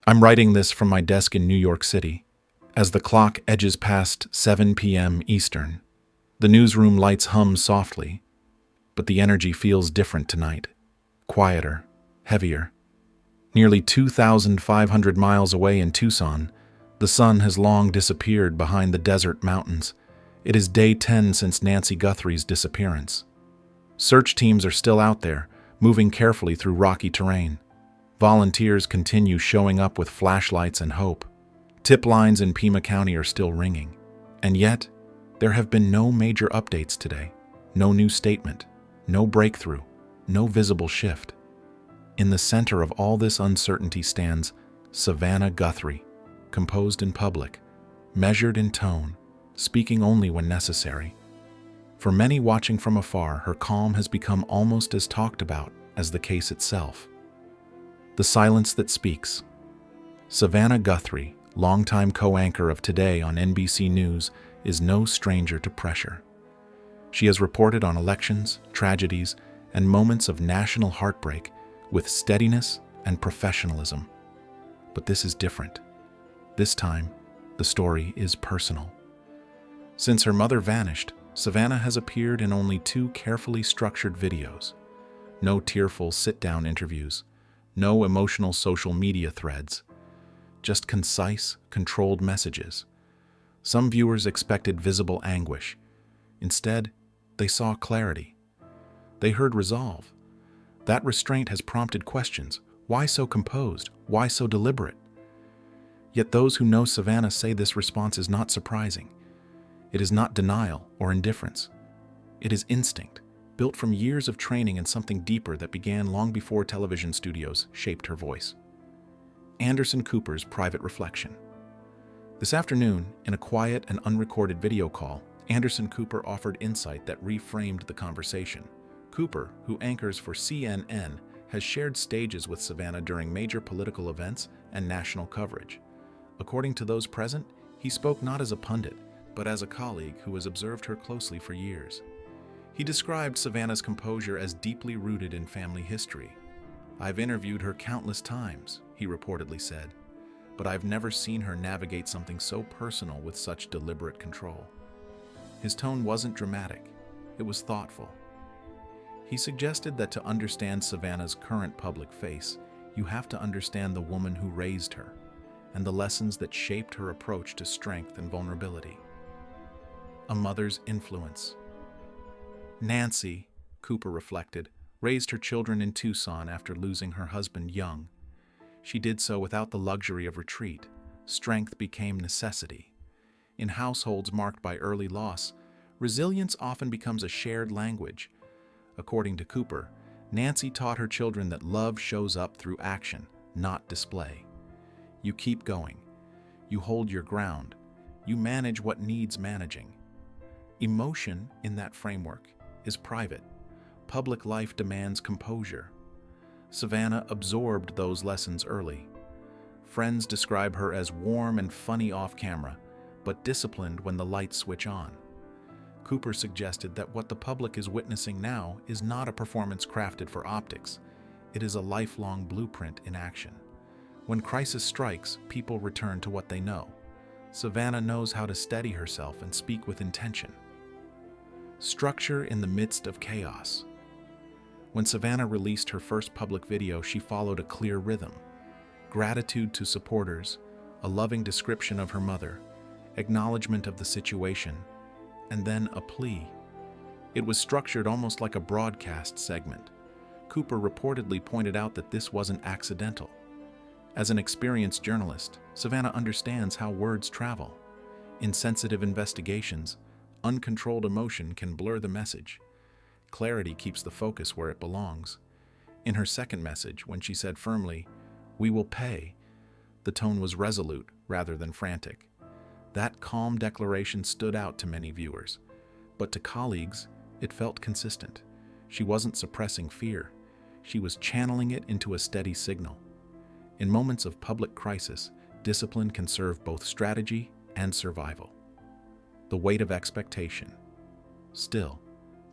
I'm writing this from my desk in New York City. As the clock edges past 7 p.m. Eastern, the newsroom lights hum softly, but the energy feels different tonight. Quieter, heavier. Nearly 2,500 miles away in Tucson, the sun has long disappeared behind the desert mountains. It is day 10 since Nancy Guthrie's disappearance. Search teams are still out there, moving carefully through rocky terrain. Volunteers continue showing up with flashlights and hope. Tip lines in Pima County are still ringing. And yet, there have been no major updates today. No new statement, no breakthrough, no visible shift. In the center of all this uncertainty stands Savannah Guthrie, composed in public, measured in tone, speaking only when necessary. For many watching from afar, her calm has become almost as talked about as the case itself. The silence that speaks. Savannah Guthrie, longtime co-anchor of Today on NBC News, is no stranger to pressure. She has reported on elections, tragedies, and moments of national heartbreak with steadiness and professionalism. But this is different. This time, the story is personal. Since her mother vanished, Savannah has appeared in only 2 carefully structured videos. No tearful sit-down interviews, no emotional social media threads, just concise, controlled messages. Some viewers expected visible anguish. Instead, they saw clarity. They heard resolve. That restraint has prompted questions. Why so composed? Why so deliberate? Yet those who know Savannah say this response is not surprising. It is not denial or indifference. It is instinct, built from years of training in something deeper that began long before television studios shaped her voice. Anderson Cooper's private reflection. This afternoon, in a quiet and unrecorded video call, Anderson Cooper offered insight that reframed the conversation. Cooper, who anchors for CNN, has shared stages with Savannah during major political events and national coverage. According to those present, he spoke not as a pundit, but as a colleague who has observed her closely for years. He described Savannah's composure as deeply rooted in family history. "I've interviewed her countless times," he reportedly said, "but I've never seen her navigate something so personal with such deliberate control." His tone wasn't dramatic, it was thoughtful. He suggested that to understand Savannah's current public face, you have to understand the woman who raised her, and the lessons that shaped her approach to strength and vulnerability. A mother's influence. Nancy, Cooper reflected, raised her children in Tucson after losing her husband young. She did so without the luxury of retreat. Strength became necessity. In households marked by early loss, resilience often becomes a shared language. According to Cooper, Nancy taught her children that love shows up through action, not display. You keep going. You hold your ground. You manage what needs managing. Emotion, in that framework, is private. Public life demands composure. Savannah absorbed those lessons early. Friends describe her as warm and funny off camera, but disciplined when the lights switch on. Cooper suggested that what the public is witnessing now is not a performance crafted for optics. It is a lifelong blueprint in action. When crisis strikes, people return to what they know. Savannah knows how to steady herself and speak with intention. Structure in the midst of chaos. When Savannah released her first public video, she followed a clear rhythm. Gratitude to supporters, a loving description of her mother, acknowledgement of the situation, and then a plea. It was structured almost like a broadcast segment. Cooper reportedly pointed out that this wasn't accidental. As an experienced journalist, Savannah understands how words travel. In sensitive investigations, uncontrolled emotion can blur the message. Clarity keeps the focus where it belongs. In her second message, when she said firmly, "We will pay," the tone was resolute rather than frantic. That calm declaration stood out to many viewers, but to colleagues, it felt consistent. She wasn't suppressing fear. She was channeling it into a steady signal. In moments of public crisis, discipline can serve both strategy and survival. The weight of expectation. Still,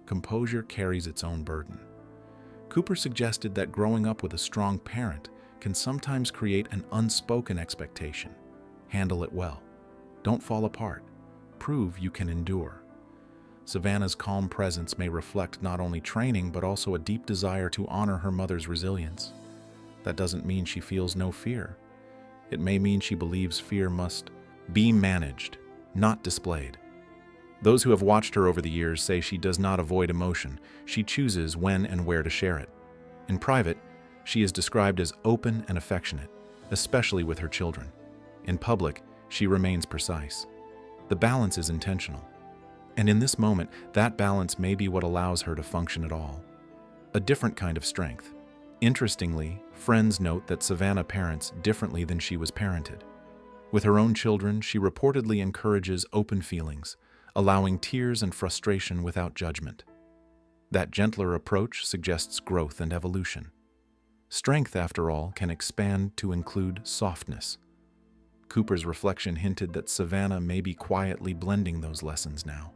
composure carries its own burden. Cooper suggested that growing up with a strong parent, can sometimes create an unspoken expectation. Handle it well. Don't fall apart. Prove you can endure. Savannah's calm presence may reflect not only training but also a deep desire to honor her mother's resilience. That doesn't mean she feels no fear. It may mean she believes fear must be managed, not displayed. Those who have watched her over the years say she does not avoid emotion. She chooses when and where to share it. In private, she is described as open and affectionate, especially with her children. In public, she remains precise. The balance is intentional. And in this moment, that balance may be what allows her to function at all. A different kind of strength. Interestingly, friends note that Savannah parents differently than she was parented. With her own children, she reportedly encourages open feelings, allowing tears and frustration without judgment. That gentler approach suggests growth and evolution. Strength, after all, can expand to include softness. Cooper's reflection hinted that Savannah may be quietly blending those lessons now,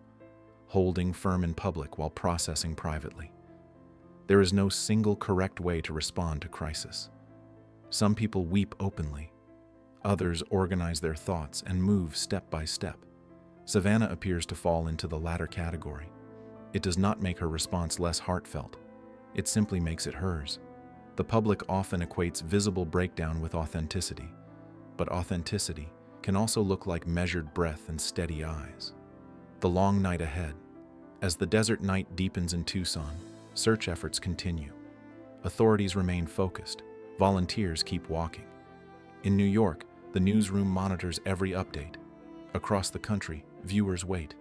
holding firm in public while processing privately. There is no single correct way to respond to crisis. Some people weep openly. Others organize their thoughts and move step by step. Savannah appears to fall into the latter category. It does not make her response less heartfelt. It simply makes it hers. The public often equates visible breakdown with authenticity, but authenticity can also look like measured breath and steady eyes. The long night ahead. As the desert night deepens in Tucson, search efforts continue. Authorities remain focused. Volunteers keep walking. In New York, the newsroom monitors every update. Across the country, viewers wait.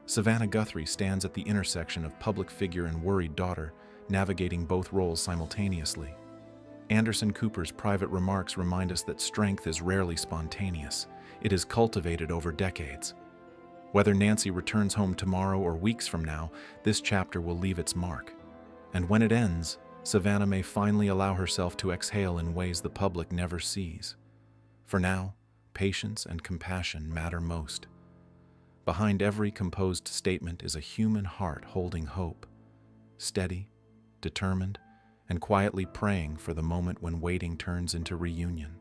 Savannah Guthrie stands at the intersection of public figure and worried daughter, navigating both roles simultaneously. Anderson Cooper's private remarks remind us that strength is rarely spontaneous. It is cultivated over decades. Whether Nancy returns home tomorrow or weeks from now, this chapter will leave its mark. And when it ends, Savannah may finally allow herself to exhale in ways the public never sees. For now, patience and compassion matter most. Behind every composed statement is a human heart holding hope, steady, determined, and quietly praying for the moment when waiting turns into reunion.